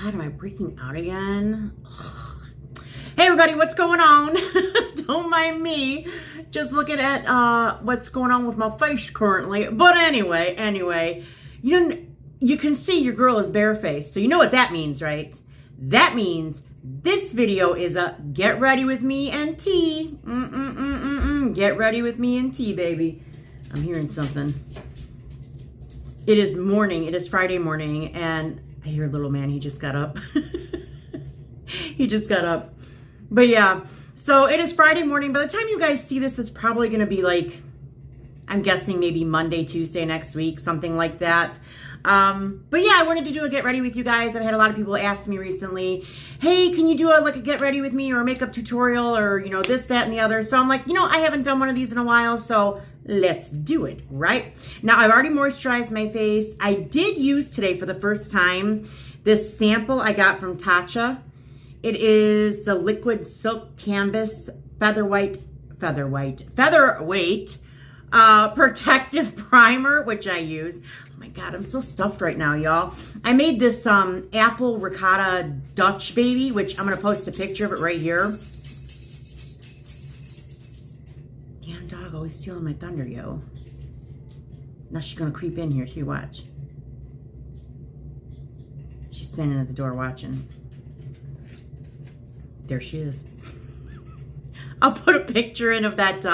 God, am I breaking out again? Ugh. Hey everybody, what's going on? Don't mind me. Just looking at what's going on with my face currently. But anyway, you can see your girl is barefaced. So you know what that means, right? That means this video is a get ready with me and tea. Get ready with me and tea, baby. I'm hearing something. It is morning. It is Friday morning, and I hear little man. He just got up. He just got up. But yeah, so it is Friday morning. By the time you guys see this, it's probably going to be like, I'm guessing maybe Monday, Tuesday next week, something like that. But yeah, I wanted to do a get ready with you guys. I've had a lot of people ask me recently, hey, can you do a get ready with me or a makeup tutorial or, this, that, and the other. So I'm like, I haven't done one of these in a while, so let's do it, right? Now, I've already moisturized my face. I did use today for the first time this sample I got from Tatcha. It is the Liquid Silk Canvas Featherweight Protective Primer, which I use. Oh my God, I'm so stuffed right now, y'all. I made this apple ricotta Dutch baby, which I'm going to post a picture of it right here. Damn dog always stealing my thunder, yo. Now she's going to creep in here too, watch. She's standing at the door watching. There she is. I'll put a picture in of that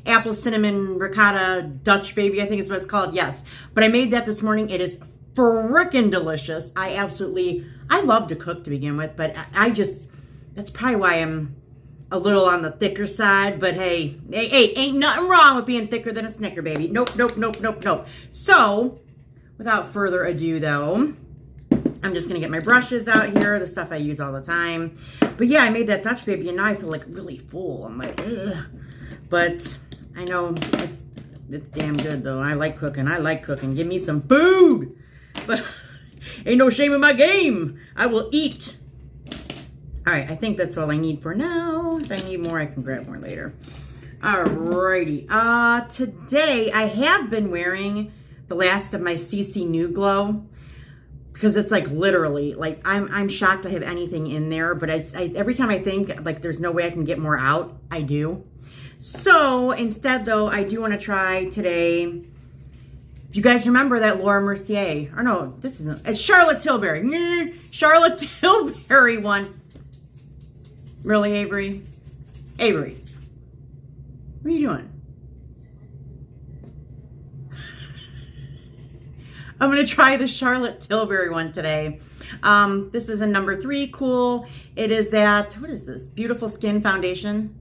apple cinnamon ricotta Dutch baby, I think is what it's called. Yes. But I made that this morning. It is freaking delicious. I love to cook to begin with, but that's probably why I'm a little on the thicker side. But hey, ain't nothing wrong with being thicker than a Snicker, baby. Nope. So, without further ado, though, I'm just going to get my brushes out here, the stuff I use all the time. But yeah, I made that Dutch baby, and now I feel like really full. I'm like, ugh. But I know it's damn good, though. I like cooking. Give me some food. But ain't no shame in my game. I will eat. All right, I think that's all I need for now. If I need more, I can grab more later. Alrighty. Today, I have been wearing the last of my CC New Glow. Because it's like literally, like I'm shocked I have anything in there. But every time I think like there's no way I can get more out, I do. So instead, though, I do want to try today. If you guys remember that Laura Mercier, or no, this isn't. It's Charlotte Tilbury. Charlotte Tilbury one. Really, Avery? Avery, what are you doing? I'm going to try the Charlotte Tilbury one today. This is a number 3 cool. It is that, what is this? Beautiful Skin Foundation.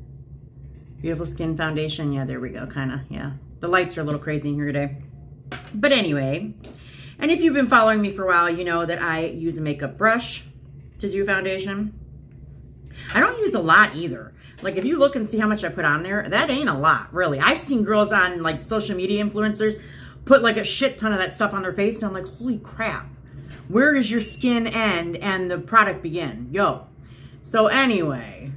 Beautiful Skin Foundation. Yeah, there we go. Kind of, yeah. The lights are a little crazy in here today. But anyway, and if you've been following me for a while, you know that I use a makeup brush to do foundation. I don't use a lot either. Like if you look and see how much I put on there, that ain't a lot, really. I've seen girls on like social media influencers put like a shit ton of that stuff on their face, and I'm like, holy crap. Where does your skin end and the product begin? Yo. So anyway.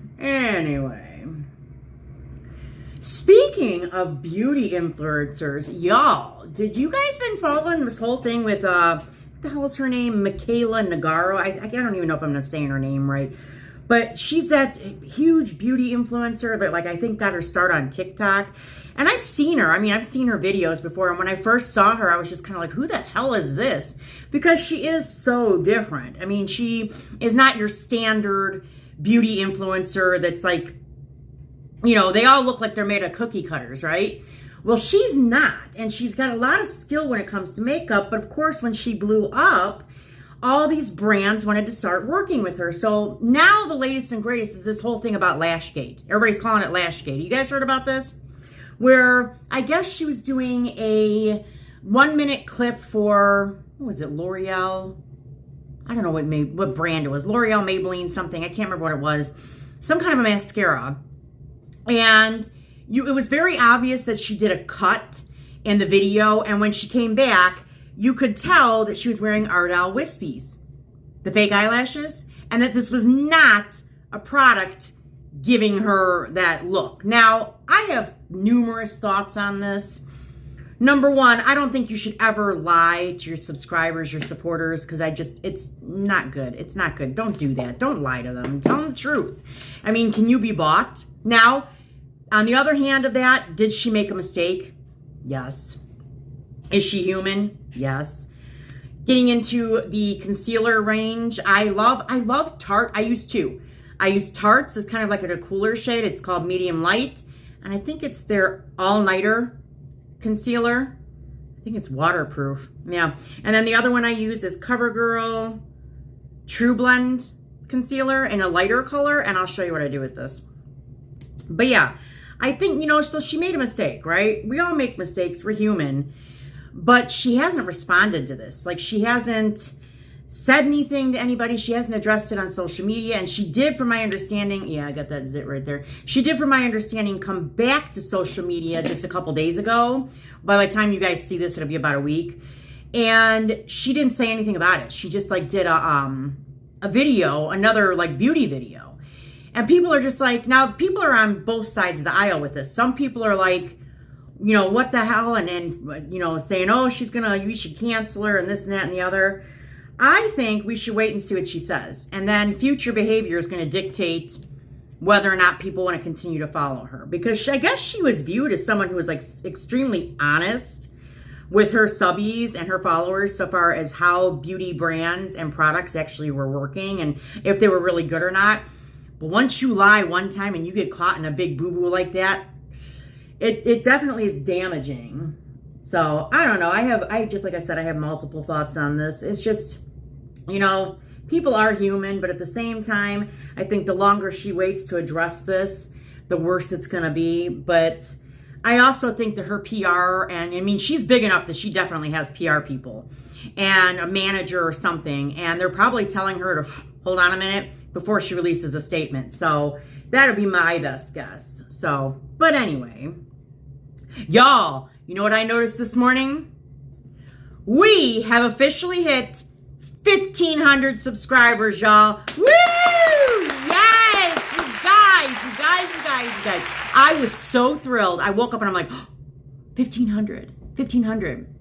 Speaking of beauty influencers, y'all, did you guys been following this whole thing with, what the hell is her name? Michaela Nagaro? I don't even know if I'm saying her name right. But she's that huge beauty influencer that like I think got her start on TikTok. And I've seen her. I mean, I've seen her videos before. And when I first saw her, I was just kind of like, who the hell is this? Because she is so different. I mean, she is not your standard beauty influencer that's like, they all look like they're made of cookie cutters, right? Well, she's not. And she's got a lot of skill when it comes to makeup. But of course, when she blew up, all these brands wanted to start working with her. So now the latest and greatest is this whole thing about Lashgate. Everybody's calling it Lashgate. You guys heard about this? Where I guess she was doing a 1-minute clip for, what was it, L'Oreal? I don't know what brand it was. L'Oreal, Maybelline, something. I can't remember what it was. Some kind of a mascara. And it was very obvious that she did a cut in the video. And when she came back, you could tell that she was wearing Ardell Wispies, the fake eyelashes, and that this was not a product giving her that look. Now, I have numerous thoughts on this. Number one, I don't think you should ever lie to your subscribers, your supporters, because it's not good. It's not good. Don't do that. Don't lie to them. Tell them the truth. I mean, can you be bought? Now, on the other hand of that, did she make a mistake? Yes. Is she human? Yes. Getting into the concealer range, I love Tarte. I use two. I use Tarte's. It's kind of like a cooler shade. It's called Medium Light. And I think it's their all-nighter concealer. I think it's waterproof. Yeah. And then the other one I use is CoverGirl True Blend concealer in a lighter color. And I'll show you what I do with this. But yeah, I think, so she made a mistake, right? We all make mistakes. We're human. But she hasn't responded to this. Like, she hasn't said anything to anybody. She hasn't addressed it on social media. And she did, from my understanding, yeah, I got that zit right there. She did, from my understanding, come back to social media just a couple days ago. By the time you guys see this, it'll be about a week. And she didn't say anything about it. She just did a video, another beauty video. And people are just now people are on both sides of the aisle with this. Some people are like, what the hell? And then, saying, oh, we should cancel her and this and that and the other. I think we should wait and see what she says. And then future behavior is going to dictate whether or not people want to continue to follow her. Because I guess she was viewed as someone who was extremely honest with her subbies and her followers so far as how beauty brands and products actually were working and if they were really good or not. But once you lie one time and you get caught in a big boo-boo like that, it definitely is damaging. So I don't know. I just, like I said, I have multiple thoughts on this. It's just, people are human, but at the same time, I think the longer she waits to address this, the worse it's going to be. But I also think that her PR, and I mean, she's big enough that she definitely has PR people and a manager or something, and they're probably telling her to hold on a minute before she releases a statement. So that'll be my best guess. So, but anyway, y'all, you know what I noticed this morning? We have officially hit 1,500 subscribers, y'all. Woo! Yes! You guys. I was so thrilled. I woke up and I'm like, oh, 1,500.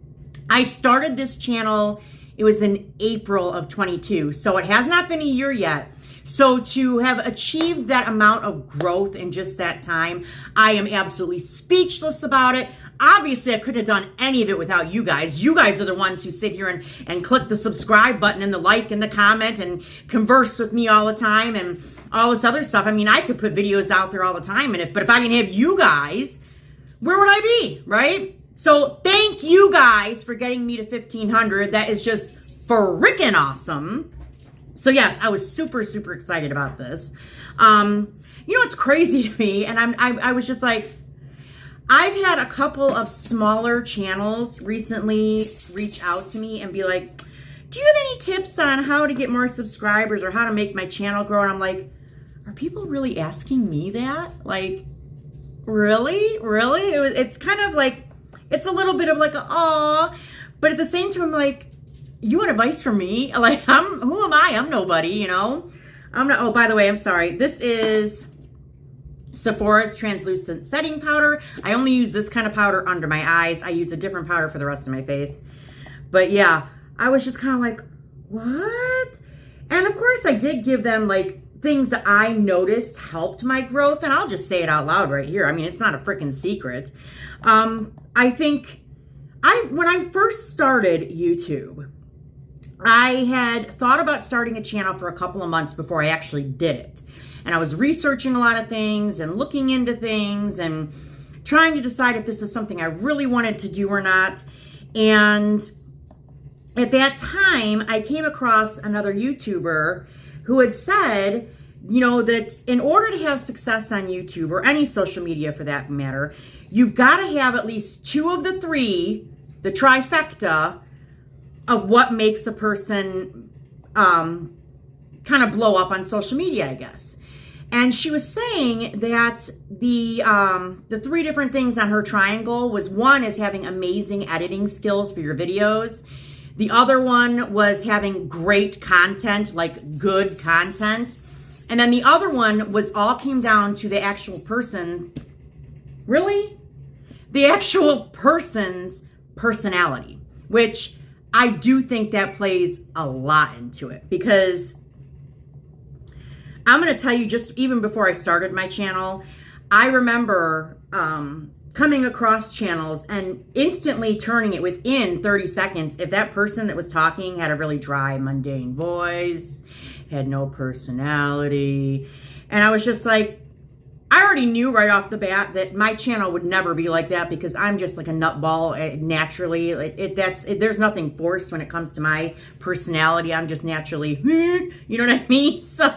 I started this channel, it was in April of 22, so it has not been a year yet. So to have achieved that amount of growth in just that time, I am absolutely speechless about it. Obviously, I couldn't have done any of it without you guys. You guys are the ones who sit here and click the subscribe button and the like and the comment and converse with me all the time and all this other stuff. I mean, I could put videos out there all the time, but if I didn't have you guys, where would I be, right? So thank you guys for getting me to 1,500. That is just freaking awesome. So yes, I was super, super excited about this. It's crazy to me, and I was just like, I've had a couple of smaller channels recently reach out to me and be like, do you have any tips on how to get more subscribers or how to make my channel grow? And I'm like, are people really asking me that? Like, really? It's kind of like, it's a little bit of like, aw, but at the same time, I'm like, you want advice from me? Like, who am I? I'm nobody, I'm not, oh, by the way, I'm sorry. This is Sephora's translucent setting powder. I only use this kind of powder under my eyes. I use a different powder for the rest of my face. But yeah, I was just kind of like, what? And of course I did give them things that I noticed helped my growth. And I'll just say it out loud right here. I mean, it's not a freaking secret. I think when I first started YouTube, I had thought about starting a channel for a couple of months before I actually did it. And I was researching a lot of things and looking into things and trying to decide if this is something I really wanted to do or not. And at that time, I came across another YouTuber who had said, that in order to have success on YouTube or any social media for that matter, you've got to have at least two of the three, the trifecta of what makes a person kind of blow up on social media, I guess. And she was saying that the three different things on her triangle was, one is having amazing editing skills for your videos. The other one was having great content, like good content. And then the other one was all came down to the actual person. Really? The actual person's personality, which I do think that plays a lot into it, because I'm going to tell you, just even before I started my channel, I remember coming across channels and instantly turning it within 30 seconds if that person that was talking had a really dry, mundane voice, had no personality. And I was just like, I already knew right off the bat that my channel would never be like that, because I'm just like a nutball naturally. There's nothing forced when it comes to my personality. I'm just naturally, you know what I mean? So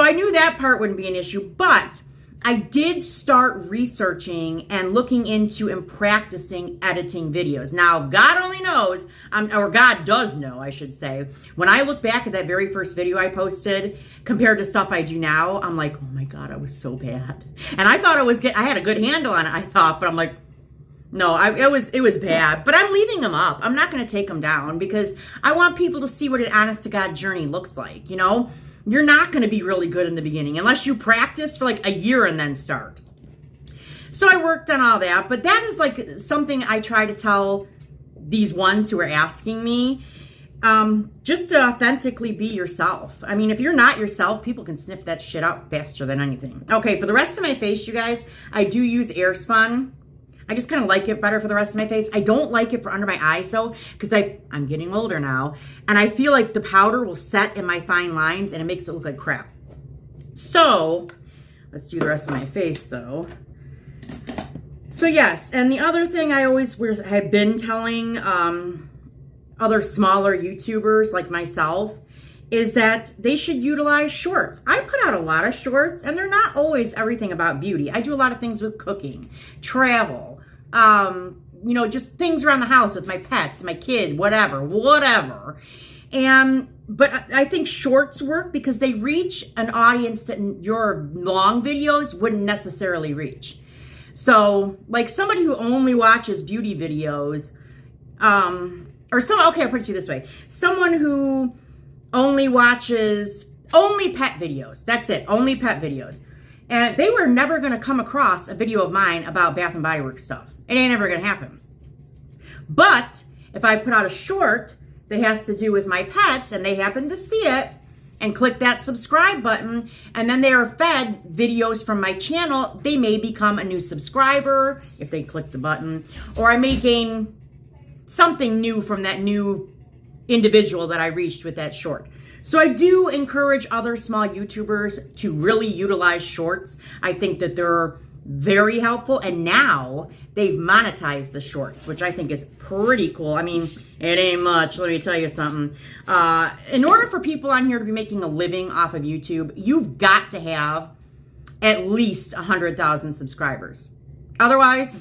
I knew that part wouldn't be an issue, but I did start researching and looking into and practicing editing videos. Now, God only knows, or God does know, I should say. When I look back at that very first video I posted compared to stuff I do now, I'm like, oh my God, I was so bad. And I thought I had a good handle on it, I thought, but I'm like, no, it was bad. But I'm leaving them up. I'm not going to take them down, because I want people to see what an honest to God journey looks like, you know? You're not going to be really good in the beginning unless you practice for like a year and then start. So I worked on all that, but that is like something I try to tell these ones who are asking me, just to authentically be yourself. I mean, if you're not yourself, people can sniff that shit out faster than anything. Okay, for the rest of my face, you guys, I do use Airspun. I just kind of like it better for the rest of my face. I don't like it for under my eyes though, because I'm getting older now, and I feel like the powder will set in my fine lines and it makes it look like crap. So let's do the rest of my face though. So yes, and the other thing I've been telling other smaller YouTubers like myself is that they should utilize shorts. I put out a lot of shorts, and they're not always everything about beauty. I do a lot of things with cooking, travel, you know, just things around the house with my pets, my kid, whatever. But I think shorts work because they reach an audience that your long videos wouldn't necessarily reach. So like somebody who only watches beauty videos, okay, I'll put it to you this way. Someone who only watches pet videos. That's it. Only pet videos. And they were never going to come across a video of mine about Bath and Body Works stuff. It ain't ever going to happen. But if I put out a short that has to do with my pets and they happen to see it and click that subscribe button, and then they are fed videos from my channel, they may become a new subscriber if they click the button, or I may gain something new from that new individual that I reached with that short. So I do encourage other small YouTubers to really utilize shorts. I think that they're very helpful, and now they've monetized the shorts, which I think is pretty cool. I mean, it ain't much, let me tell you something. In order for people on here to be making a living off of YouTube, you've got to have at least 100,000 subscribers. Otherwise,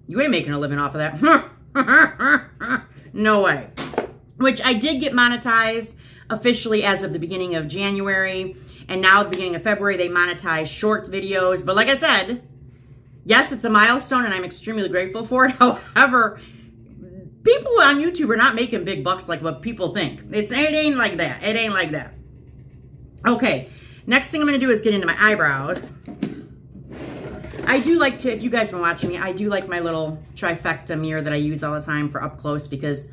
you ain't making a living off of that. No way. Which I did get monetized officially as of the beginning of January, and now at the beginning of February they monetize short videos. But like I said, yes, it's a milestone and I'm extremely grateful for it. However, people on YouTube are not making big bucks like what people think. It ain't like that. It ain't like that. Okay, next thing I'm going to do is get into my eyebrows. I do like to, if you guys have been watching me, I do like my little trifecta mirror that I use all the time for up close, because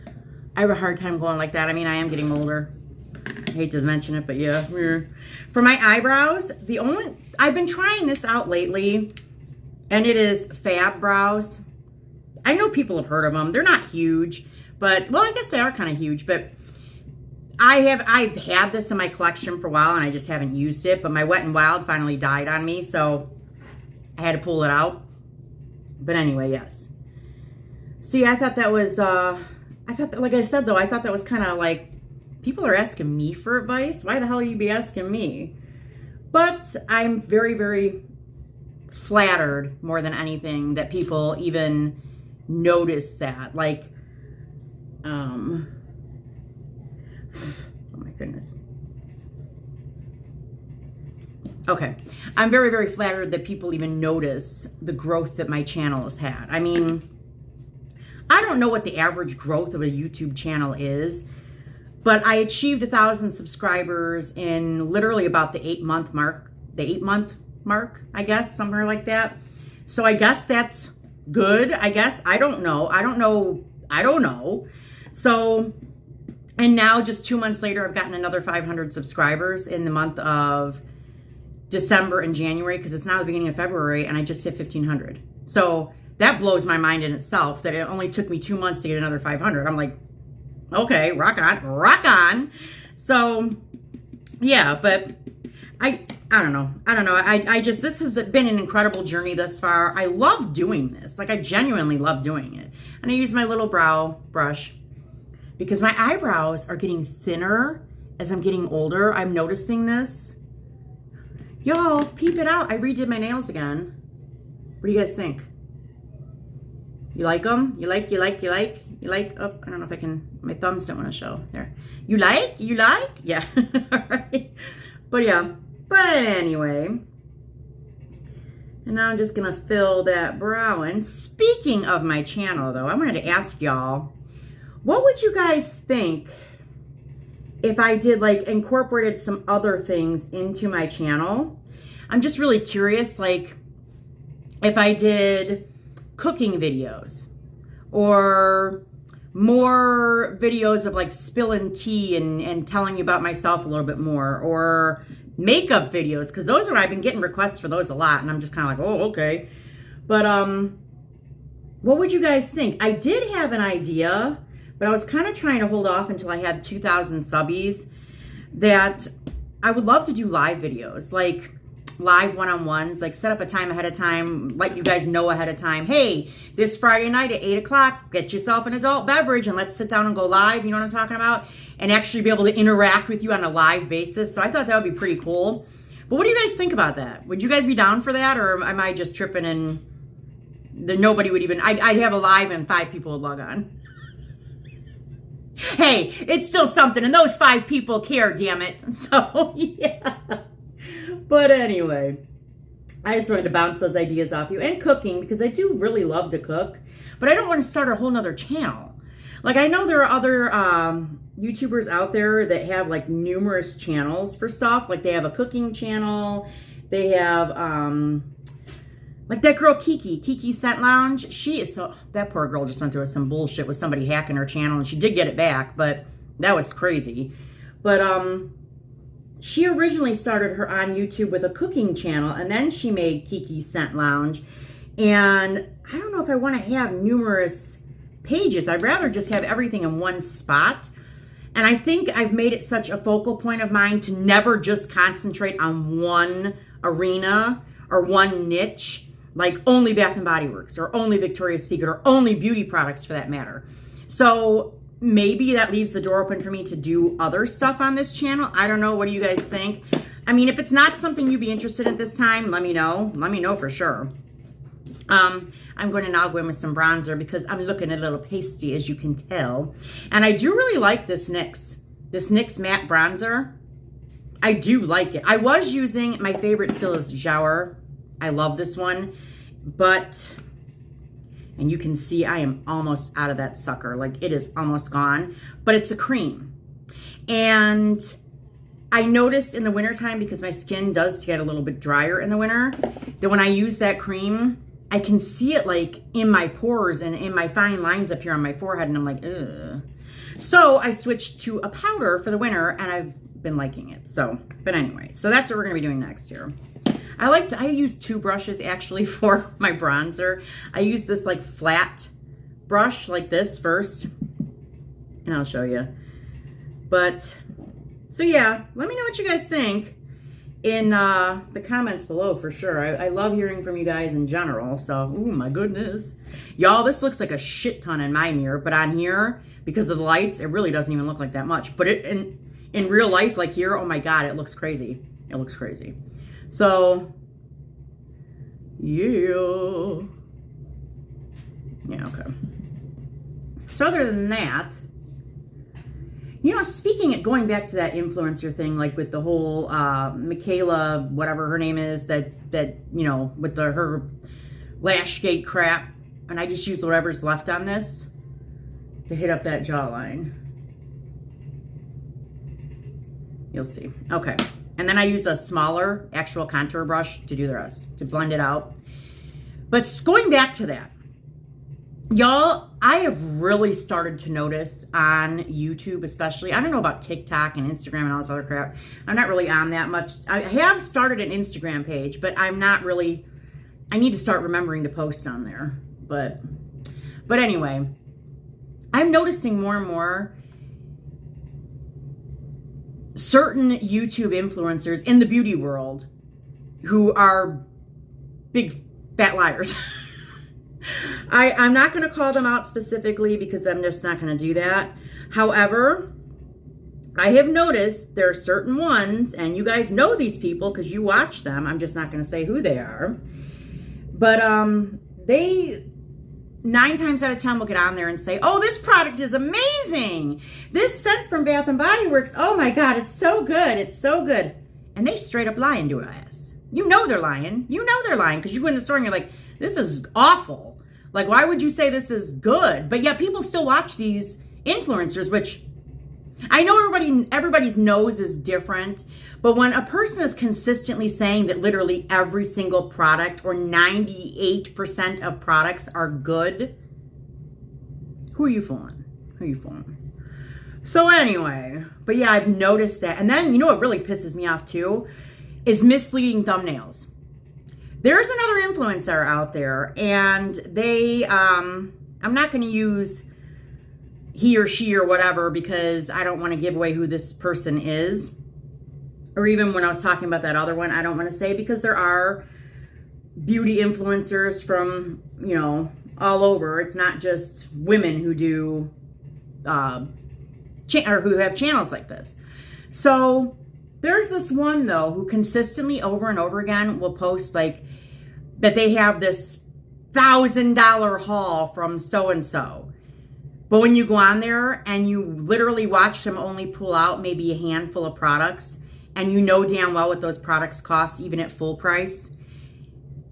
I have a hard time going like that. I mean, I am getting older. I hate to mention it, but yeah. For my eyebrows, I've been trying this out lately, and it is Fab Brows. I know people have heard of them. They're not huge, but, well, I guess they are kind of huge, but I've had this in my collection for a while, and I just haven't used it, but my Wet n Wild finally died on me, so I had to pull it out. But anyway, yes. See, I thought that was, like I said, though, I thought that was kind of like, people are asking me for advice. Why the hell are you be asking me? But I'm very, very flattered more than anything that people even notice that. Like, oh my goodness. Okay. I'm very, very flattered that people even notice the growth that my channel has had. I mean, I don't know what the average growth of a YouTube channel is, but I achieved 1,000 subscribers in literally about the 8-month mark, I guess, somewhere like that. So I guess that's good, I guess. I don't know. So, and now just 2 months later, I've gotten another 500 subscribers in the month of December and January, because it's now the beginning of February, and I just hit 1,500. So that blows my mind in itself that it only took me 2 months to get another 500. I'm like, okay, rock on. So yeah, but I don't know. I just, this has been an incredible journey thus far. I love doing this. Like, I genuinely love doing it. And I use my little brow brush because my eyebrows are getting thinner as I'm getting older. I'm noticing this. Y'all, peep it out. I redid my nails again. What do you guys think? You like them? You like? Oh, I don't know if I can, my thumbs don't want to show. There. You like? Yeah. All right. But yeah. But anyway. And now I'm just going to fill that brow in. Speaking of my channel, though, I wanted to ask y'all, what would you guys think if I did, like, incorporated some other things into my channel? I'm just really curious, like, if I did cooking videos or more videos of like spilling tea and telling you about myself a little bit more, or makeup videos, because those are, I've been getting requests for those a lot, and I'm just kind of like, oh, okay. But what would you guys think? I did have an idea, but I was kind of trying to hold off until I had 2,000 subbies, that I would love to do live videos, like live one-on-ones, like set up a time ahead of time, let you guys know ahead of time, hey, this Friday night at 8 o'clock, get yourself an adult beverage and let's sit down and go live, you know what I'm talking about? And actually be able to interact with you on a live basis. So I thought that would be pretty cool. But what do you guys think about that? Would you guys be down for that, or am I just tripping and nobody would even, I'd have a live and 5 people would log on? Hey, it's still something, and those 5 people care, damn it. So, yeah. But anyway, I just wanted to bounce those ideas off you. And cooking, because I do really love to cook, but I don't want to start a whole nother channel. Like, I know there are other YouTubers out there that have like numerous channels for stuff. Like, they have a cooking channel. They have, like that girl Kiki Scent Lounge. She is so, that poor girl just went through some bullshit with somebody hacking her channel, and she did get it back, but that was crazy. But, she originally started her on YouTube with a cooking channel, and then she made Kiki Scent Lounge. And I don't know if I want to have numerous pages. I'd rather just have everything in one spot. And I think I've made it such a focal point of mine to never just concentrate on one arena or one niche, like only Bath and Body Works or only Victoria's Secret or only beauty products for that matter. So maybe that leaves the door open for me to do other stuff on this channel. I don't know. What do you guys think? I mean, if it's not something you'd be interested in at this time, let me know. Let me know for sure. I'm going to now go in with some bronzer because I'm looking a little pasty, as you can tell. And I do really like this NYX matte bronzer. I do like it. I was using, my favorite still is Jour. I love this one. But, and you can see I am almost out of that sucker. Like, it is almost gone. But it's a cream. And I noticed in the wintertime, because my skin does get a little bit drier in the winter, that when I use that cream, I can see it like in my pores and in my fine lines up here on my forehead, and I'm like, ugh. So I switched to a powder for the winter, and I've been liking it. So, but anyway, so that's what we're gonna be doing next here. I use 2 brushes actually for my bronzer. I use this like flat brush like this first, and I'll show you. But, so yeah, let me know what you guys think in the comments below for sure. I love hearing from you guys in general. So, oh my goodness. Y'all, this looks like a shit ton in my mirror, but on here, because of the lights, it really doesn't even look like that much. But it in real life, like here, oh my God, it looks crazy. It looks crazy. So, yeah. Yeah, okay. So other than that, you know, going back to that influencer thing, like with the whole Michaela, whatever her name is, that you know, with her Lashgate crap, and I just use whatever's left on this to hit up that jawline. You'll see. Okay. And then I use a smaller actual contour brush to do the rest, to blend it out. But going back to that, Y'all, I have really started to notice on YouTube, especially, I don't know about TikTok and Instagram and all this other crap. I'm not really on that much. I have started an Instagram page, but I'm not really, I need to start remembering to post on there. But anyway, I'm noticing more and more certain YouTube influencers in the beauty world who are big fat liars. I'm not going to call them out specifically because I'm just not going to do that. However, I have noticed there are certain ones, and you guys know these people because you watch them. I'm just not going to say who they are. But they 9 times out of 10 will get on there and say, oh, this product is amazing. This scent from Bath & Body Works, oh my God, it's so good. It's so good. And they straight up lie into us. You know they're lying. You know they're lying because you go in the store and you're like, this is awful. Like, why would you say this is good? But yet people still watch these influencers, which I know everybody's nose is different. But when a person is consistently saying that literally every single product or 98% of products are good, who are you fooling? Who are you fooling? So anyway, but yeah, I've noticed that. And then, you know what really pisses me off too? Is misleading thumbnails. There's another influencer out there, and they, I'm not going to use he or she or whatever because I don't want to give away who this person is. Or even when I was talking about that other one, I don't want to say because there are beauty influencers from, you know, all over. It's not just women who do, or who have channels like this. So there's this one though who consistently over and over again will post like that they have this $1,000 haul from so-and-so. But when you go on there and you literally watch them only pull out maybe a handful of products, and you know damn well what those products cost even at full price,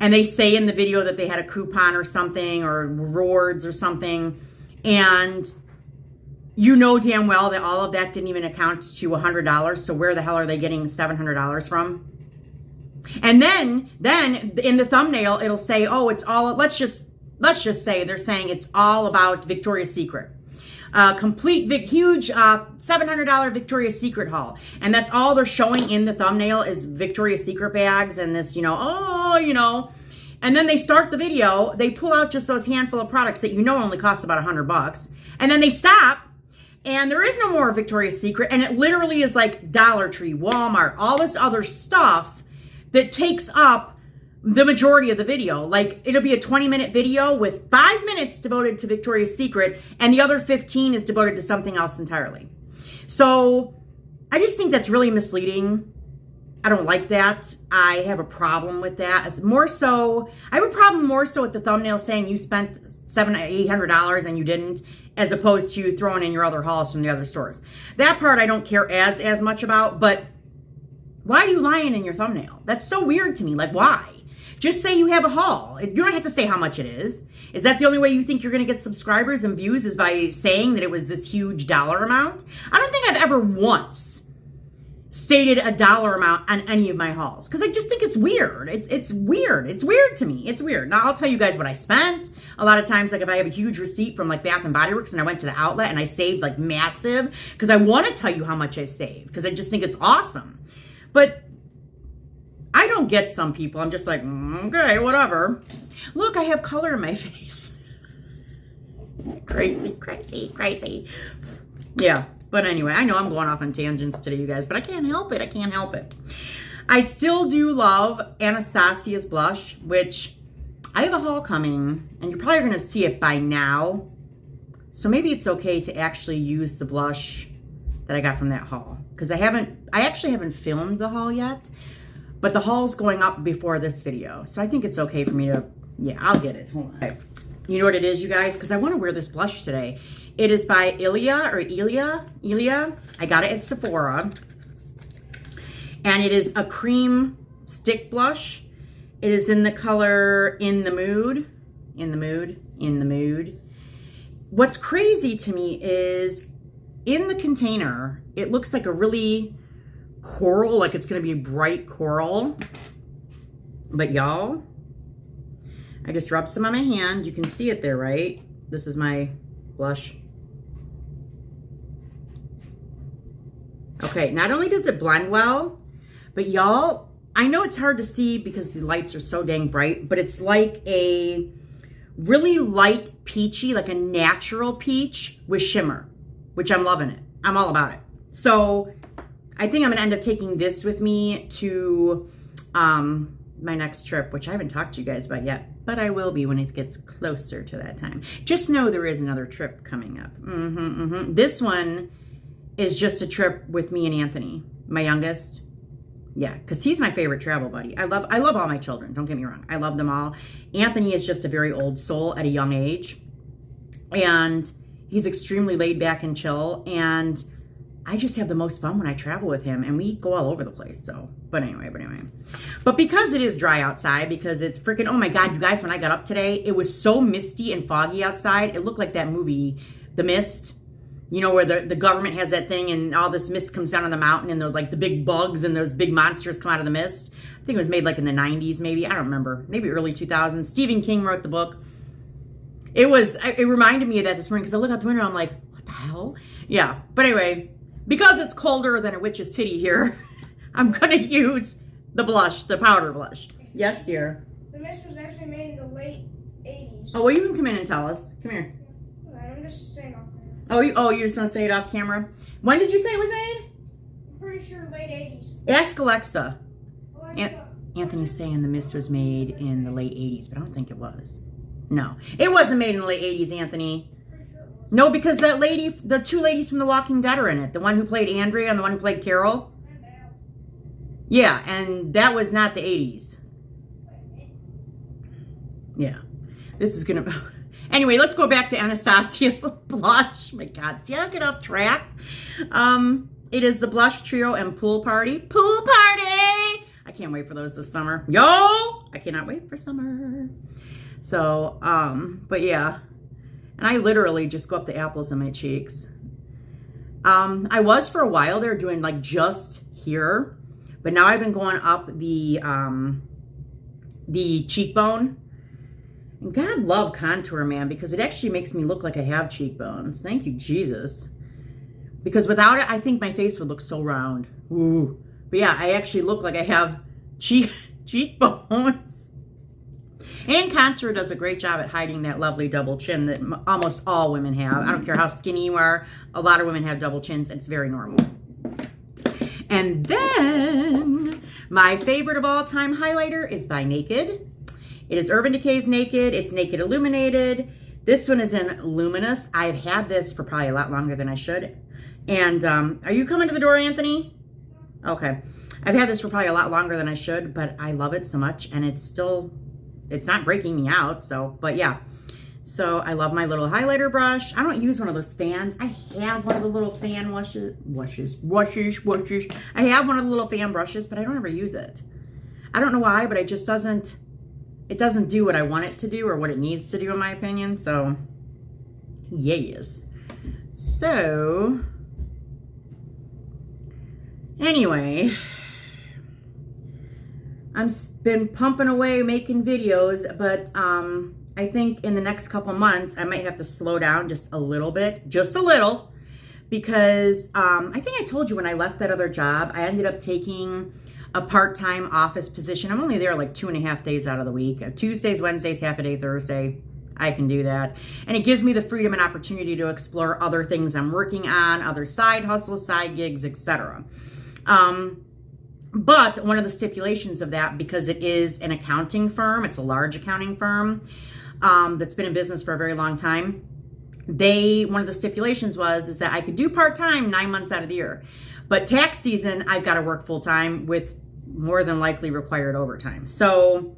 and they say in the video that they had a coupon or something or rewards or something, and you know damn well that all of that didn't even account to $100. So where the hell are they getting $700 from? And then in the thumbnail it'll say, oh, it's all, let's just say they're saying it's all about Victoria's Secret. Complete huge $700 Victoria's Secret haul. And that's all they're showing in the thumbnail is Victoria's Secret bags and this, you know, oh, you know. And then they start the video, they pull out just those handful of products that you know only cost about $100. And then they stop and there is no more Victoria's Secret. And it literally is like Dollar Tree, Walmart, all this other stuff that takes up the majority of the video. Like it'll be a 20-minute video with 5 minutes devoted to Victoria's Secret and the other 15 is devoted to something else entirely. So I just think that's really misleading. I don't like that. I have a problem with that. I have a problem more so with the thumbnail saying you spent $700, $800 and you didn't, as opposed to you throwing in your other hauls from the other stores. That part I don't care as much about, but why are you lying in your thumbnail? That's so weird to me. Like, why? Just say you have a haul. You don't have to say how much it is. Is that the only way you think you're going to get subscribers and views is by saying that it was this huge dollar amount? I don't think I've ever once stated a dollar amount on any of my hauls because I just think it's weird. It's weird. It's weird to me. It's weird. Now, I'll tell you guys what I spent. A lot of times, like if I have a huge receipt from like Bath & Body Works and I went to the outlet and I saved like massive because I want to tell you how much I saved because I just think it's awesome. But I don't get some people. I'm just like, okay, whatever. Look, I have color in my face. Crazy, crazy, crazy. Yeah, but anyway, I know I'm going off on tangents today, you guys, but I can't help it. I can't help it. I still do love Anastasia's blush, which I have a haul coming, and you're probably going to see it by now. So maybe it's okay to actually use the blush that I got from that haul. Because I actually haven't filmed the haul yet, but the haul's going up before this video. So I think it's okay for me to, yeah, I'll get it. Hold on. You know what it is, you guys? Because I want to wear this blush today. It is by Ilia. I got it at Sephora. And it is a cream stick blush. It is in the color In the Mood. What's crazy to me is in the container, it looks like a really coral, like it's going to be bright coral. But y'all, I just rubbed some on my hand. You can see it there, right? This is my blush. Okay, not only does it blend well, but y'all, I know it's hard to see because the lights are so dang bright, but it's like a really light peachy, like a natural peach with shimmer, which I'm loving it. I'm all about it. So I think I'm gonna end up taking this with me to my next trip, which I haven't talked to you guys about yet, but I will be when it gets closer to that time. Just know there is another trip coming up. This one is just a trip with me and Anthony, my youngest. Yeah, because he's my favorite travel buddy. I love all my children, don't get me wrong. I love them all. Anthony is just a very old soul at a young age. And he's extremely laid back and chill. And I just have the most fun when I travel with him. And we go all over the place, so. But anyway. But because it is dry outside, because it's freaking, oh my God, you guys, when I got up today, it was so misty and foggy outside. It looked like that movie, The Mist. You know, where the government has that thing and all this mist comes down on the mountain and there's like the big bugs and those big monsters come out of the mist. I think it was made like in the 90s maybe. I don't remember. Maybe early 2000s. Stephen King wrote the book. It reminded me of that this morning because I look out the window and I'm like, what the hell? Yeah. But anyway, because it's colder than a witch's titty here, I'm going to use the blush, the powder blush. Yes, dear. The mist was actually made in the late 80s. Oh, well, you can come in and tell us. Come here. I'm just saying off camera. Oh, you're just going to say it off camera? When did you say it was made? I'm pretty sure late 80s. Ask Alexa. Alexa. Anthony's saying The Mist was made in the late 80s, but I don't think it was. No, it wasn't made in the late 80s, Anthony. Pretty sure it was. No, because that lady, the two ladies from The Walking Dead are in it. The one who played Andrea and the one who played Carol. And now. Yeah, and that was not the 80s. Yeah. This is going to... Anyway, let's go back to Anastasia's blush. My God, see how I get off track? It is the Blush Trio and Pool Party. Pool Party! I can't wait for those this summer. Yo! I cannot wait for summer. So, but yeah. And I literally just go up the apples on my cheeks. I was for a while there doing like just here. But now I've been going up the cheekbone. And God love contour, man, because it actually makes me look like I have cheekbones. Thank you, Jesus. Because without it, I think my face would look so round. Ooh. But yeah, I actually look like I have cheekbones. And contour does a great job at hiding that lovely double chin that almost all women have. I don't care how skinny you are. A lot of women have double chins. It's very normal. And then my favorite of all time highlighter is by Naked. It is Urban Decay's Naked. It's Naked Illuminated. This one is in Luminous. I've had this for probably a lot longer than I should. And are you coming to the door, Anthony? Okay. I've had this for probably a lot longer than I should, but I love it so much. And it's not breaking me out. So, but yeah. So I love my little highlighter brush. I don't use one of those fans. I have one of the little fan washes. I have one of the little fan brushes, but I don't ever use it. I don't know why, but it just doesn't do what I want it to do or what it needs to do, in my opinion. So, yes. So, anyway, I've been pumping away making videos, but I think in the next couple months, I might have to slow down just a little bit, just a little, because I think I told you when I left that other job, I ended up taking a part-time office position. I'm only there like 2.5 days out of the week. Tuesdays, Wednesdays, half a day Thursday. I can do that. And it gives me the freedom and opportunity to explore other things I'm working on, other side hustles, side gigs, etc. But one of the stipulations of that, because it is an accounting firm, it's a large accounting firm that's been in business for a very long time. One of the stipulations is that I could do part-time 9 months out of the year. But tax season, I've got to work full-time with more than likely required overtime. So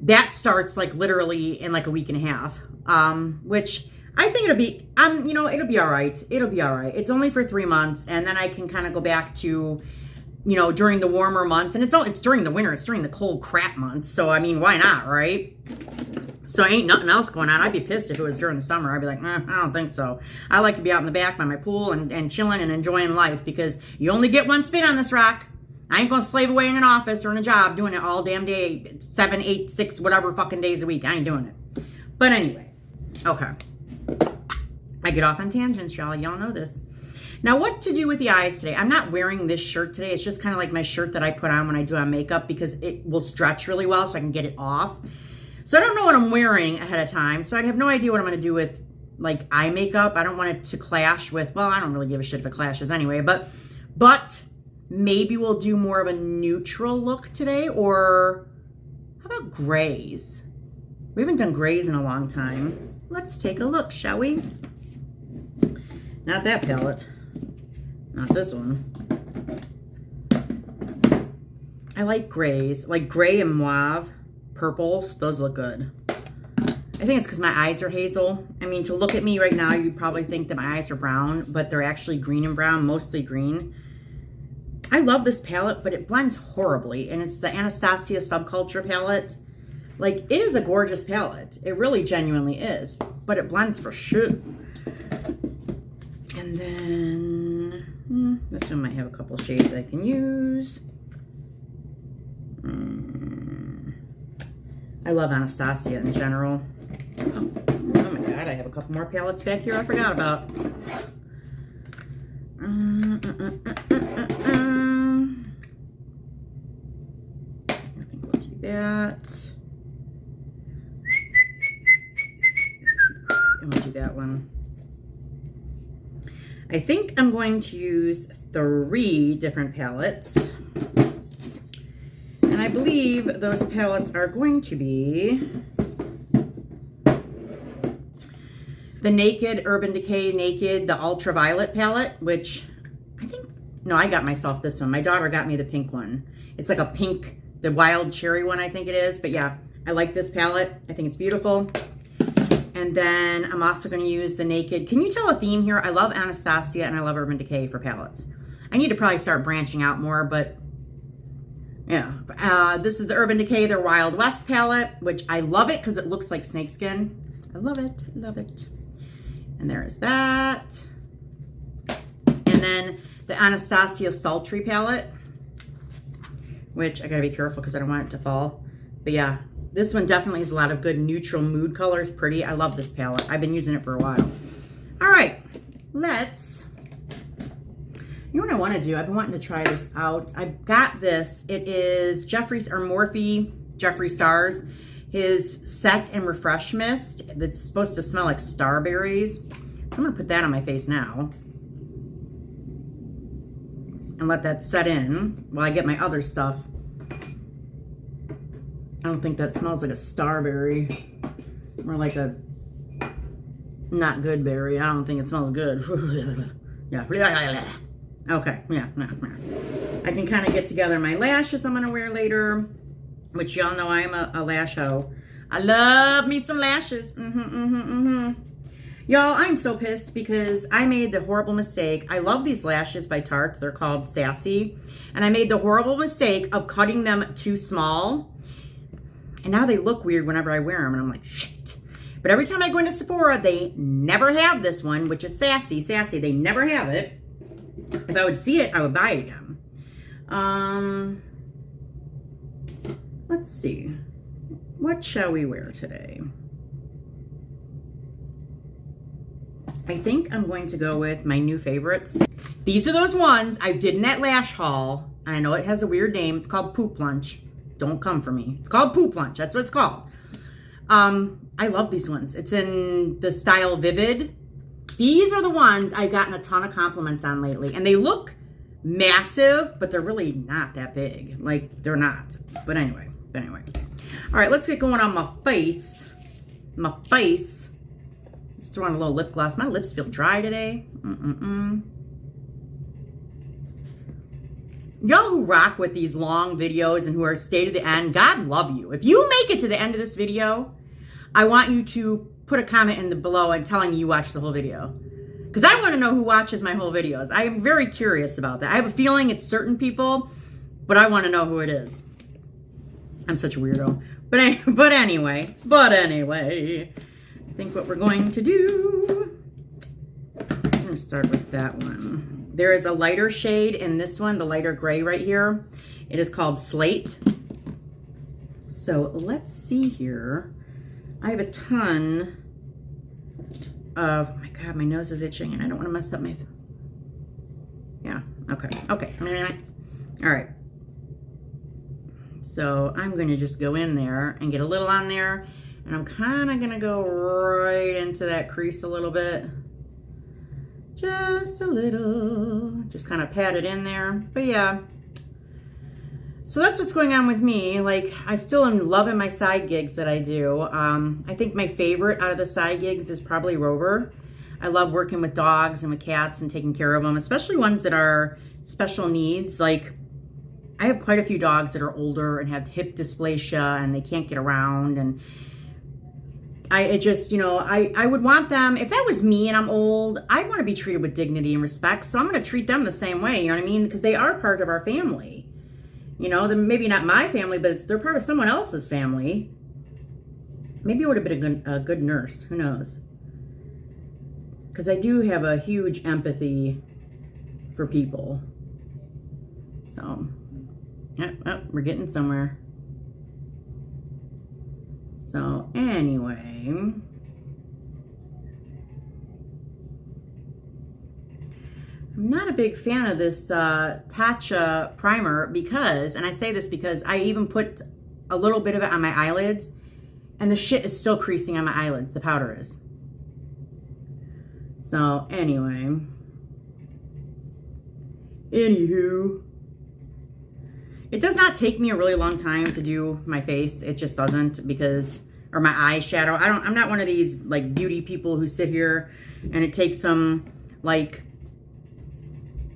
that starts like literally in like a week and a half, which I think it'll be all right. It'll be all right. It's only for 3 months. And then I can kind of go back to, during the warmer months. And it's during the winter. It's during the cold crap months. So, I mean, why not, right? So ain't nothing else going on. I'd be pissed if it was during the summer. I'd be like, I don't think so. I like to be out in the back by my pool and chilling and enjoying life, because you only get one spin on this rock. I ain't going to slave away in an office or in a job doing it all damn day, 7, 8, 6, whatever fucking days a week. I ain't doing it. But anyway, Okay. I get off on tangents, y'all. Y'all know this. Now, what to do with the eyes today? I'm not wearing this shirt today. It's just kind of like my shirt that I put on when I do my makeup because it will stretch really well so I can get it off. So I don't know what I'm wearing ahead of time. So I have no idea what I'm going to do with like eye makeup. I don't want it to clash with, well, I don't really give a shit if it clashes anyway, but maybe we'll do more of a neutral look today, or how about grays? We haven't done grays in a long time. Let's take a look, shall we? Not that palette. Not this one. I like grays, like gray and mauve, purples. Those look good. I think it's because my eyes are hazel. I mean, to look at me right now, you'd probably think that my eyes are brown, but they're actually green and brown, mostly green. I love this palette, but it blends horribly, and it's the Anastasia Subculture palette. Like, it is a gorgeous palette. It really genuinely is, but it blends for sure. And then, this one might have a couple shades I can use. I love Anastasia in general. Oh my God, I have a couple more palettes back here I forgot about. I think we'll do that. And we'll do that one. I think I'm going to use 3 different palettes. And I believe those palettes are going to be the Naked Urban Decay Naked, the Ultraviolet palette, which I think, no, I got myself this one. My daughter got me the pink one. It's like a pink, the wild cherry one, I think it is. But yeah, I like this palette. I think it's beautiful. And then I'm also going to use the Naked. Can you tell a theme here? I love Anastasia and I love Urban Decay for palettes. I need to probably start branching out more, but yeah. This is the Urban Decay, their Wild West palette, which I love it because it looks like snakeskin. I love it. Love it. And there is that. And then the Anastasia Sultry palette, which I gotta be careful because I don't want it to fall. But yeah, this one definitely has a lot of good neutral mood colors. Pretty. I love this palette. I've been using it for a while. All right, let's, you know what I want to do? I've been wanting to try this out. I've got this. It is Jeffree or Morphe Jeffree Stars. His Set and Refresh Mist that's supposed to smell like starberries. So I'm going to put that on my face now. And let that set in while I get my other stuff. I don't think that smells like a starberry. More like a not good berry. I don't think it smells good. Yeah. Okay. Yeah. I can kind of get together my lashes I'm going to wear later. Which y'all know I'm a lash hoe. I love me some lashes. Y'all, I'm so pissed because I made the horrible mistake. I love these lashes by Tarte. They're called Sassy. And I made the horrible mistake of cutting them too small. And now they look weird whenever I wear them. And I'm like, shit. But every time I go into Sephora, they never have this one, which is Sassy. Sassy, they never have it. If I would see it, I would buy it again. Let's see. What shall we wear today? I think I'm going to go with my new favorites. These are those ones I did in that lash haul. And I know it has a weird name. It's called Poop Lunch. Don't come for me. It's called Poop Lunch. That's what it's called. I love these ones. It's in the style Vivid. These are the ones I've gotten a ton of compliments on lately. And they look massive, but they're really not that big. Like, they're not. But anyway. All right, let's get going on my face. Let's throw on a little lip gloss. My lips feel dry today. Y'all who rock with these long videos and who are stay to the end, God love you. If you make it to the end of this video, I want you to put a comment in the below and telling me you watched the whole video. Because I want to know who watches my whole videos. I am very curious about that. I have a feeling it's certain people, but I want to know who it is. I'm such a weirdo. But anyway, I think what we're going to do, I'm going to start with that one. There is a lighter shade in this one, the lighter gray right here. It is called Slate. So let's see here. I have a ton of, oh my God, my nose is itching and I don't want to mess up my, yeah, okay. All right. So I'm going to just go in there and get a little on there, and I'm kind of going to go right into that crease a little bit. Just a little, just kind of pat it in there. But yeah, so that's what's going on with me. Like, I still am loving my side gigs that I do. I think my favorite out of the side gigs is probably Rover. I love working with dogs and with cats and taking care of them, especially ones that are special needs. Like, I have quite a few dogs that are older and have hip dysplasia and they can't get around, and it just, you know, I would want them, if that was me and I'm old, I'd want to be treated with dignity and respect. So I'm going to treat them the same way, you know what I mean? Because they are part of our family. You know, they're maybe not my family, but they're part of someone else's family. Maybe I would have been a good nurse. Who knows? Because I do have a huge empathy for people. So, we're getting somewhere. So anyway, I'm not a big fan of this Tatcha primer because, and I say this because I even put a little bit of it on my eyelids and the shit is still creasing on my eyelids, the powder is. So anyway, anywho, it does not take me a really long time to do my face. It just doesn't, because, or my eyeshadow. I'm not one of these like beauty people who sit here and it takes them like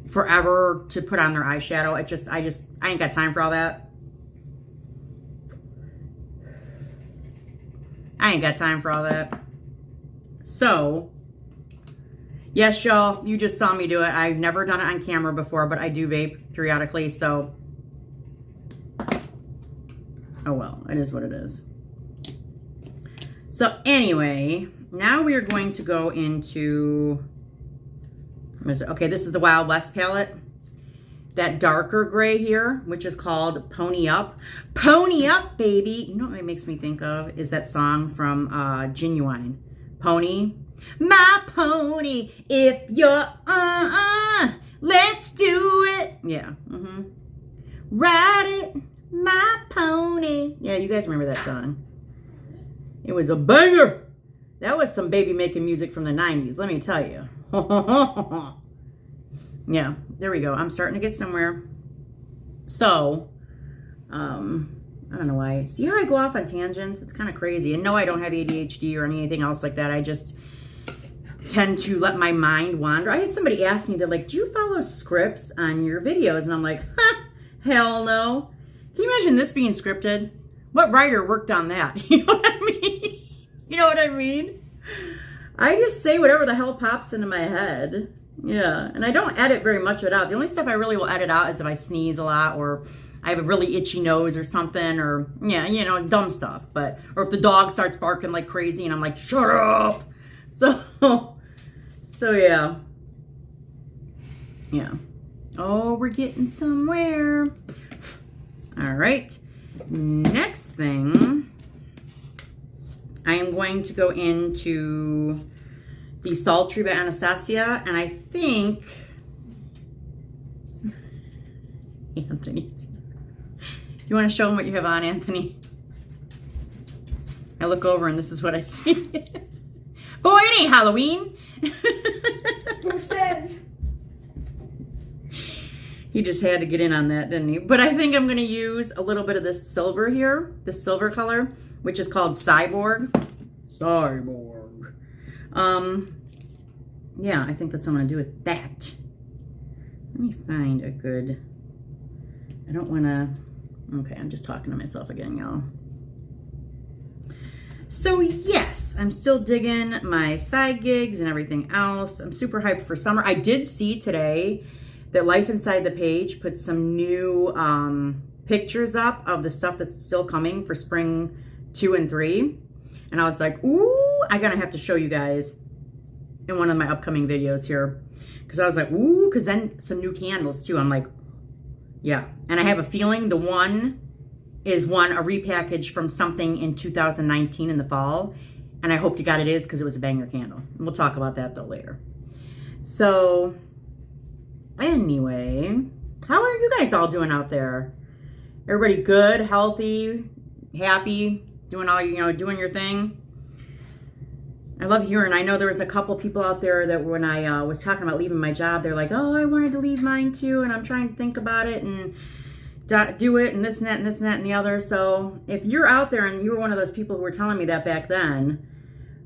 forever to put on their eyeshadow. I ain't got time for all that. I ain't got time for all that. So, yes, y'all, you just saw me do it. I've never done it on camera before, but I do vape periodically, so oh well, it is what it is. So anyway, now we are going to go into, okay, this is the Wild West palette. That darker gray here, which is called Pony Up. Pony Up, baby. You know what it makes me think of is that song from Genuine. Pony. My pony, if you're let's do it. Yeah. Ride it. My pony. Yeah, you guys remember that song. It was a banger. That was some baby making music from the 90s, let me tell you. Yeah, there we go. I'm starting to get somewhere. So, I don't know why. See how I go off on tangents? It's kind of crazy. And no, I don't have ADHD or anything else like that. I just tend to let my mind wander. I had somebody ask me, they're like, do you follow scripts on your videos? And I'm like, hell no. Can you imagine this being scripted? What writer worked on that? You know what I mean? You know what I mean? I just say whatever the hell pops into my head. Yeah, and I don't edit very much of it out. The only stuff I really will edit out is if I sneeze a lot or I have a really itchy nose or something, or, yeah, you know, dumb stuff. But, or if the dog starts barking like crazy and I'm like, shut up. So yeah. Yeah. Oh, we're getting somewhere. All right. Next thing, I am going to go into the Sultry by Anastasia, and I think Anthony's. Do you want to show them what you have on, Anthony? I look over and this is what I see. Boy, it ain't Halloween. Who says? He just had to get in on that, didn't he? But I think I'm going to use a little bit of this silver here, this silver color, which is called Cyborg. Cyborg. Yeah, I think that's what I'm going to do with that. Let me find a good, I don't want to, okay, I'm just talking to myself again, y'all. So yes, I'm still digging my side gigs and everything else. I'm super hyped for summer. I did see today that Life Inside the Page put some new pictures up of the stuff that's still coming for spring 2 and 3. And I was like, ooh, I'm going to have to show you guys in one of my upcoming videos here. Because I was like, ooh, because then some new candles too. I'm like, yeah. And I have a feeling the one is a repackage from something in 2019 in the fall. And I hope to God it is, because it was a banger candle. And we'll talk about that though later. So anyway, how are you guys all doing out there? Everybody good, healthy, happy, doing all, doing your thing? I love hearing. I know there was a couple people out there that when I was talking about leaving my job, they're like, oh, I wanted to leave mine too, and I'm trying to think about it and do it and this and that and this and that and the other. So if you're out there and you were one of those people who were telling me that back then,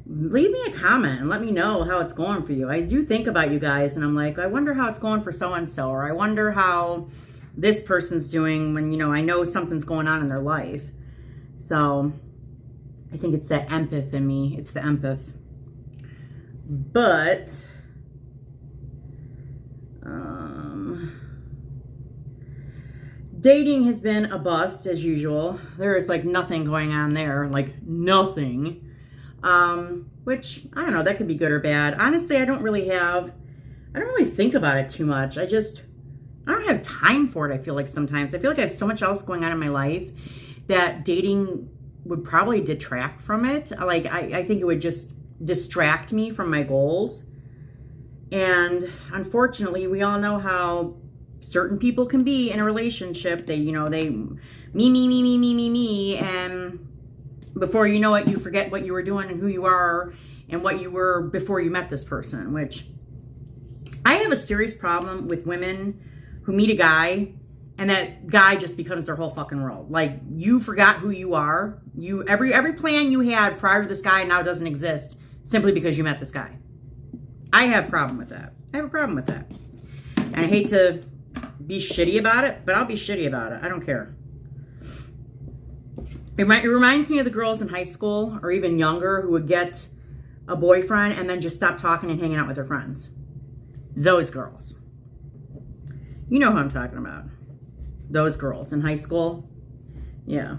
leave me a comment and let me know how it's going for you. I do think about you guys, and I'm like, I wonder how it's going for so-and-so, or I wonder how this person's doing when, I know something's going on in their life. So I think it's that empath in me. It's the empath. But dating has been a bust as usual. There is like nothing going on there, like nothing. Which I don't know, that could be good or bad. Honestly, I don't really think about it too much. I don't have time for it. I feel like sometimes I have so much else going on in my life that dating would probably detract from it. Like, I think it would just distract me from my goals. And unfortunately, we all know how certain people can be in a relationship. They me, and before you know it, you forget what you were doing and who you are and what you were before you met this person, which I have a serious problem with women who meet a guy and that guy just becomes their whole fucking world. Like, you forgot who you are. Every plan you had prior to this guy now doesn't exist simply because you met this guy. I have a problem with that. And I hate to be shitty about it, but I'll be shitty about it. I don't care. It reminds me of the girls in high school or even younger who would get a boyfriend and then just stop talking and hanging out with their friends. Those girls. You know who I'm talking about. Those girls in high school. Yeah.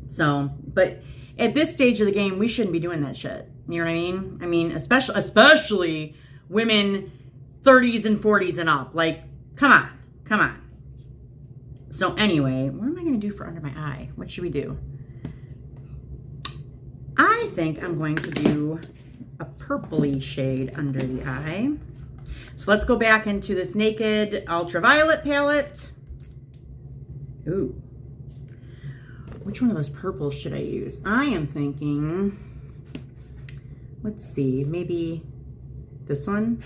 So, but at this stage of the game, we shouldn't be doing that shit. You know what I mean? I mean, especially women 30s and 40s and up. Like, come on. So anyway, what am I going to do for under my eye? What should we do? I think I'm going to do a purpley shade under the eye. So let's go back into this Naked Ultraviolet palette. Ooh. Which one of those purples should I use? I am thinking, let's see, maybe this one?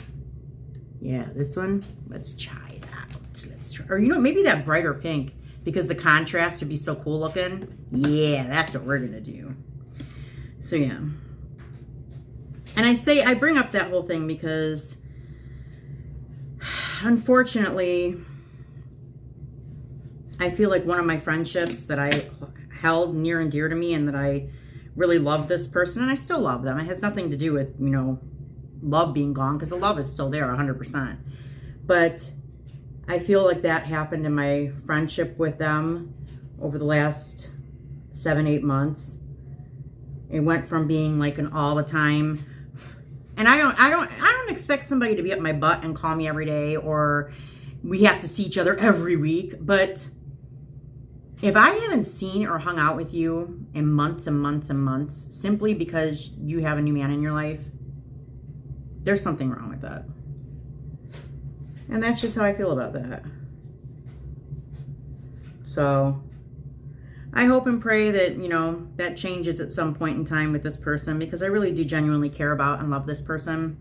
Yeah, this one. Let's try it out. Let's try, or maybe that brighter pink, because the contrast would be so cool looking. Yeah, that's what we're gonna do. So yeah. And I bring up that whole thing because unfortunately, I feel like one of my friendships that I held near and dear to me and that I really love this person, and I still love them. It has nothing to do with, love being gone, because the love is still there 100%. But I feel like that happened in my friendship with them over the last 7-8 months. It went from being like an all the time, and I don't expect somebody to be up my butt and call me every day, or we have to see each other every week. But if I haven't seen or hung out with you in months and months and months, simply because you have a new man in your life, there's something wrong with that. And that's just how I feel about that. So I hope and pray that, that changes at some point in time with this person, because I really do genuinely care about and love this person.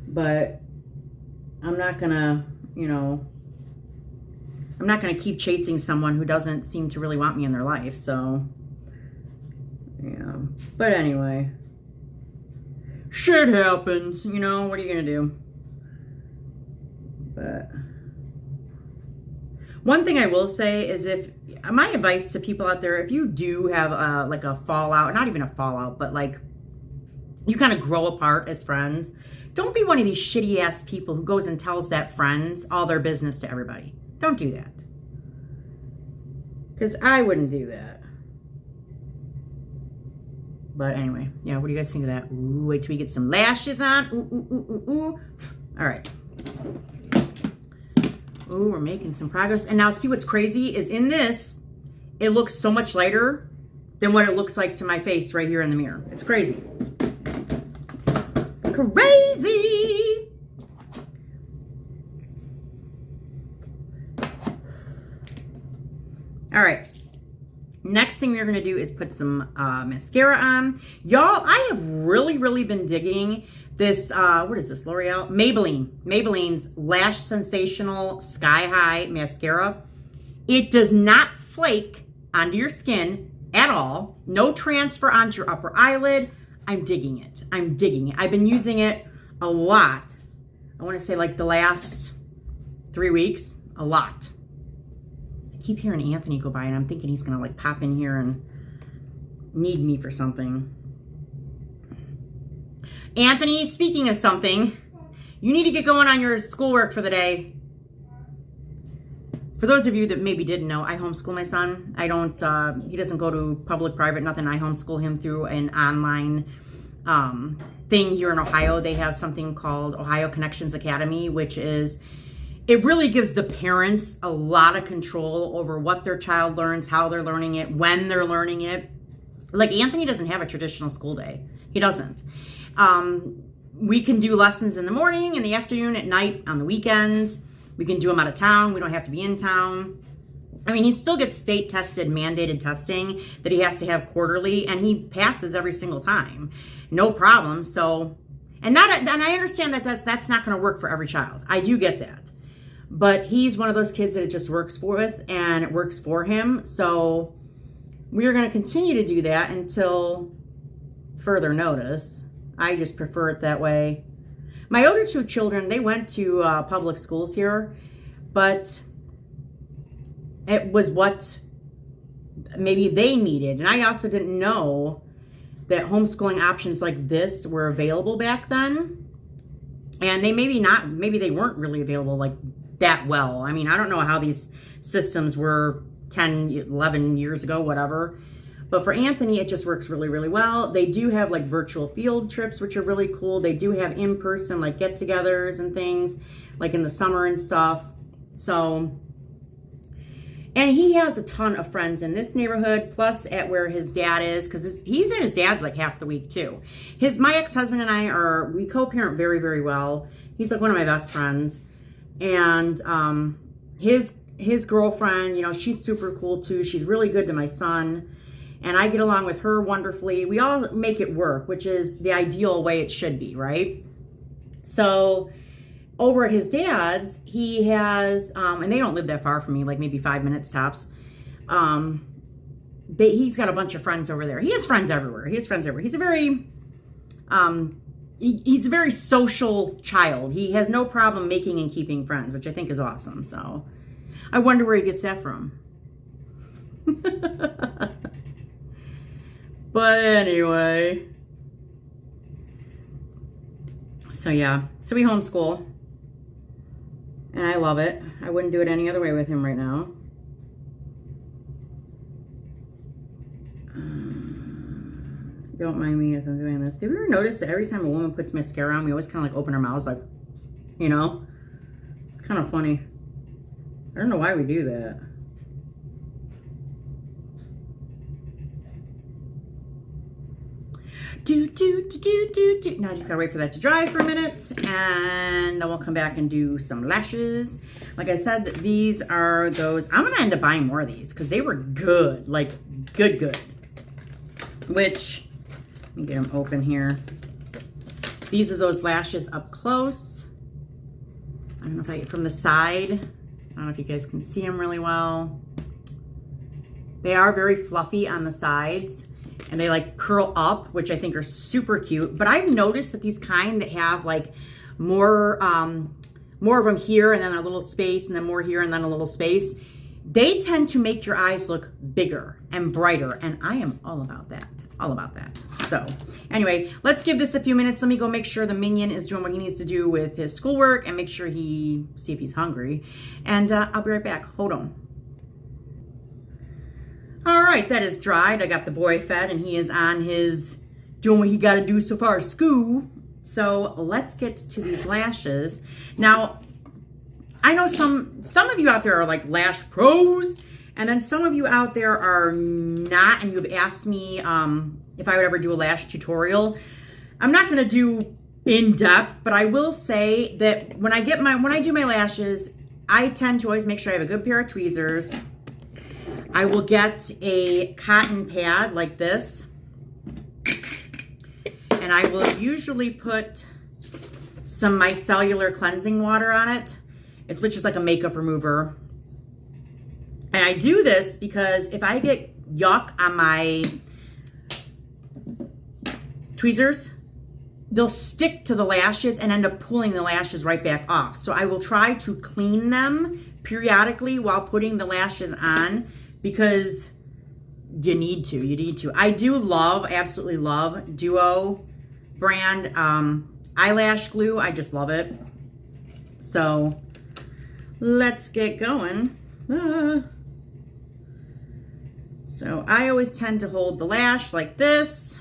But I'm not gonna, I'm not gonna keep chasing someone who doesn't seem to really want me in their life. So, yeah. But anyway, shit happens, what are you gonna do? But one thing I will say is, if my advice to people out there, if you do have like a fallout, not even a fallout, but like you kind of grow apart as friends, don't be one of these shitty ass people who goes and tells that friends all their business to everybody. Don't do that. Because I wouldn't do that. But anyway, yeah, what do you guys think of that? Ooh, wait till we get some lashes on. Ooh, ooh, ooh, ooh, ooh. All right. Ooh, we're making some progress. And now see what's crazy is in this, it looks so much lighter than what it looks like to my face right here in the mirror. It's crazy. Crazy. All right. Next thing we're going to do is put some mascara on. Y'all, I have really been digging this, what is this, L'Oreal? Maybelline's Lash Sensational Sky High Mascara. It does not flake onto your skin at all. No transfer onto your upper eyelid. I'm digging it. I've been using it a lot. I want to say like the last 3 weeks, a lot. I keep hearing Anthony go by and I'm thinking he's going to like pop in here and need me for something. Anthony, speaking of something, you need to get going on your schoolwork for the day. For those of you that maybe didn't know, I homeschool my son. I don't, he doesn't go to public, private, nothing. I homeschool him through an online thing here in Ohio. They have something called Ohio Connections Academy, which is, it really gives the parents a lot of control over what their child learns, how they're learning it, when they're learning it. Like Anthony doesn't have a traditional school day. He doesn't. We can do lessons in the morning, in the afternoon, at night, on the weekends. We can do them out of town. We don't have to be in town. I mean, he still gets state tested, mandated testing that he has to have quarterly, and he passes every single time. No problem. So, and I understand that that's not going to work for every child. I do get that. But he's one of those kids that it just works with, and it works for him. So we're going to continue to do that until further notice. I just prefer it that way. My older two children, they went to public schools here, but it was what maybe they needed. And I also didn't know that homeschooling options like this were available back then. And they maybe they weren't really available like that well. I mean, I don't know how these systems were 10, 11 years ago, whatever. But for Anthony, it just works really well. They do have like virtual field trips, which are really cool. They do have in-person like get-togethers and things like in the summer and stuff. So, and he has a ton of friends in this neighborhood, plus at where his dad is, because he's at his dad's like half the week too. My ex-husband and I we co-parent very well. He's like one of my best friends. And his girlfriend, you know, she's super cool too. She's really good to my son. And I get along with her wonderfully. We all make it work, which is the ideal way it should be, right? So over at his dad's, he has, and they don't live that far from me, like maybe 5 minutes tops. He's got a bunch of friends over there. He has friends everywhere. He's a very, he's a very social child. He has no problem making and keeping friends, which I think is awesome. So I wonder where he gets that from. But anyway, so yeah, so we homeschool, and I love it. I wouldn't do it any other way with him right now. Don't mind me as I'm doing this. Have you ever noticed that every time a woman puts mascara on, we always kind of like open our mouths like, you know? It's kind of funny. I don't know why we do that. Now I just gotta wait for that to dry for a minute, and then we'll come back and do some lashes. Like I said, these are those. I'm gonna end up buying more of these because they were good, like good. Which, let me get them open here. These are those lashes up close. I don't know if from the side. I don't know if you guys can see them really well. They are very fluffy on the sides. And they like curl up, which I think are super cute. But I've noticed that these kind that have like more of them here and then a little space and then more here and then a little space, they tend to make your eyes look bigger and brighter. And I am all about that. So anyway, let's give this a few minutes. Let me go make sure the minion is doing what he needs to do with his schoolwork and make sure see if he's hungry. And I'll be right back. Hold on. All right, that is dried. I got the boy fed and he is on his doing what he got to do so far, school. So let's get to these lashes. Now, I know some of you out there are like lash pros And then some of you out there are not, and you've asked me if I would ever do a lash tutorial. I'm not going to do in depth, but I will say that when I do my lashes, I tend to always make sure I have a good pair of tweezers. I will get a cotton pad like this, and I will usually put some micellar cleansing water on it. Which is like a makeup remover. And I do this because if I get yuck on my tweezers, they'll stick to the lashes and end up pulling the lashes right back off. So I will try to clean them periodically while putting the lashes on, because you need to. I do absolutely love Duo brand eyelash glue. I just love it. So let's get going. So I always tend to hold the lash like this.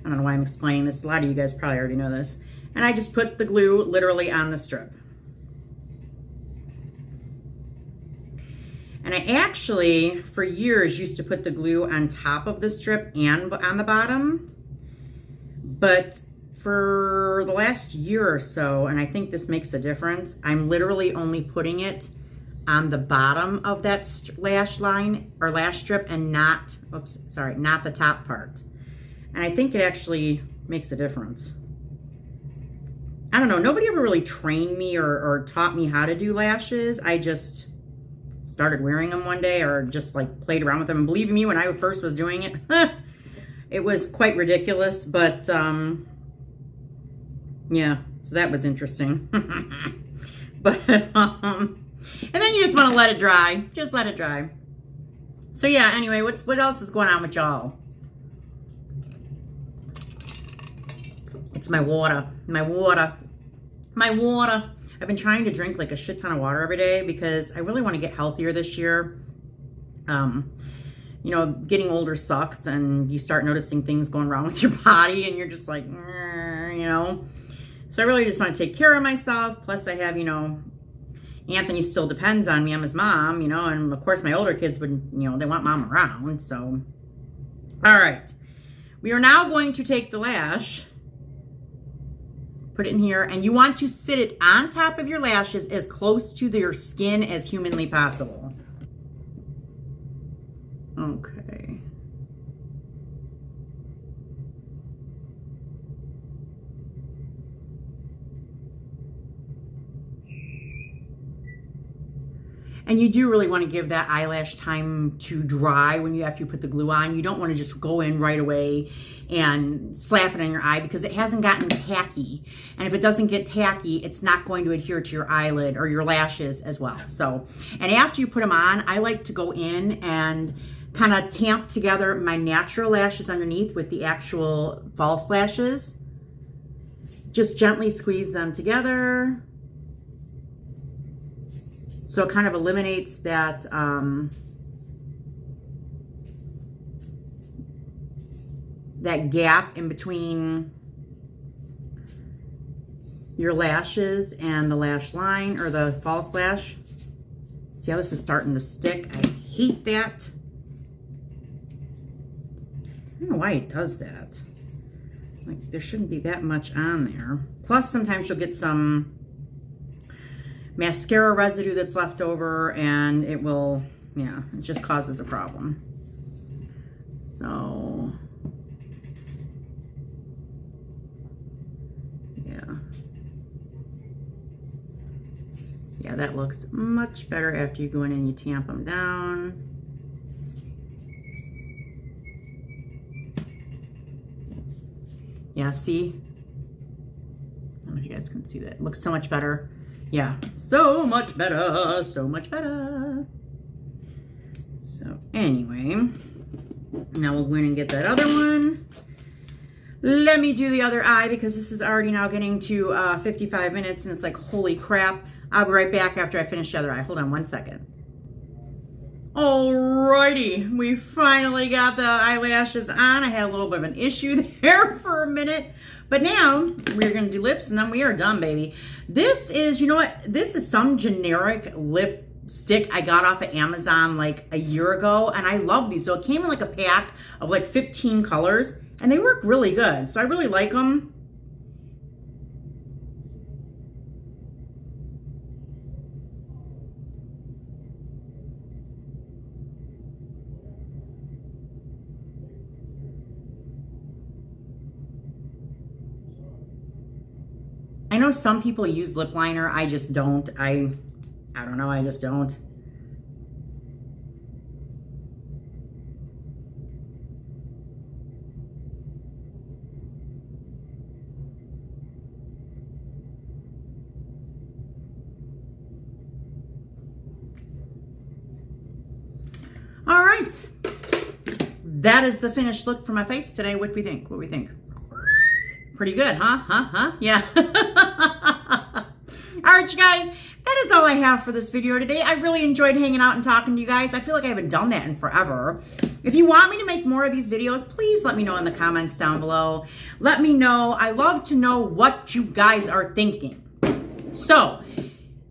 I don't know why I'm explaining this. A lot of you guys probably already know this. And I just put the glue literally on the strip. And I actually, for years, used to put the glue on top of the strip and on the bottom. But for the last year or so, and I think this makes a difference, I'm literally only putting it on the bottom of that lash line or lash strip and not the top part. And I think it actually makes a difference. I don't know, nobody ever really trained me or taught me how to do lashes. I just started wearing them one day or just like played around with them. And believe me, when I first was doing it, it was quite ridiculous, but yeah, so that was interesting. But and then you just want to let it dry. Just let it dry. So yeah, anyway, what else is going on with y'all? It's my water. I've been trying to drink like a shit ton of water every day because I really want to get healthier this year. You know, getting older sucks and you start noticing things going wrong with your body and you're just like, you know. So I really just want to take care of myself. Plus I have, you know, Anthony still depends on me. I'm his mom, you know, and of course my older kids would, you know, they want mom around. So, all right. We are now going to take the lash, put it in here, and you want to sit it on top of your lashes as close to your skin as humanly possible. Okay. And you do really want to give that eyelash time to dry after you put the glue on. You don't want to just go in right away and slap it on your eye because it hasn't gotten tacky. And if it doesn't get tacky, it's not going to adhere to your eyelid or your lashes as well. So, and after you put them on, I like to go in and kind of tamp together my natural lashes underneath with the actual false lashes. Just gently squeeze them together. So it kind of eliminates that that gap in between your lashes and the lash line or the false lash. See how this is starting to stick? I hate that. I don't know why it does that. Like, there shouldn't be that much on there. Plus, sometimes you'll get some mascara residue that's left over and it will, yeah, it just causes a problem. So, yeah, that looks much better after you go in and you tamp them down. Yeah, see? I don't know if you guys can see that. It looks so much better. Yeah, so much better, so much better. So anyway, now we'll go in and get that other one. Let me do the other eye because this is already now getting to 55 minutes and it's like, holy crap. I'll be right back after I finish the other eye. Hold on one second. Alrighty, we finally got the eyelashes on. I had a little bit of an issue there for a minute. But now we're going to do lips and then we are done, baby. This is, you know what? This is some generic lip stick I got off of Amazon like a year ago, and I love these. So it came in like a pack of like 15 colors, and they work really good. So I really like them. I know some people use lip liner. I just don't. I don't know. I just don't. All right. That is the finished look for my face today. What do we think? What do we think? Pretty good, huh? Yeah. All right, you guys, that is all I have for this video today. I really enjoyed hanging out and talking to you guys. I feel like I haven't done that in forever. If you want me to make more of these videos, please let me know in the comments down below. Let me know. I love to know what you guys are thinking. So,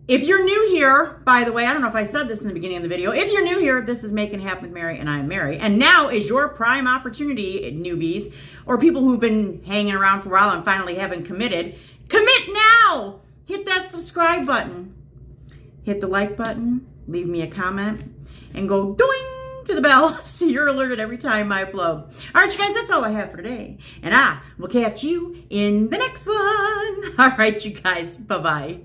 if you're new here, by the way, I don't know if I said this in the beginning of the video. If you're new here, this is Making It Happen with Mary, and I'm Mary. And now is your prime opportunity, newbies, or people who've been hanging around for a while and finally haven't committed. Commit now! Hit that subscribe button. Hit the like button. Leave me a comment. And go doing to the bell so you're alerted every time I upload. All right, you guys, that's all I have for today. And I will catch you in the next one. All right, you guys, bye-bye.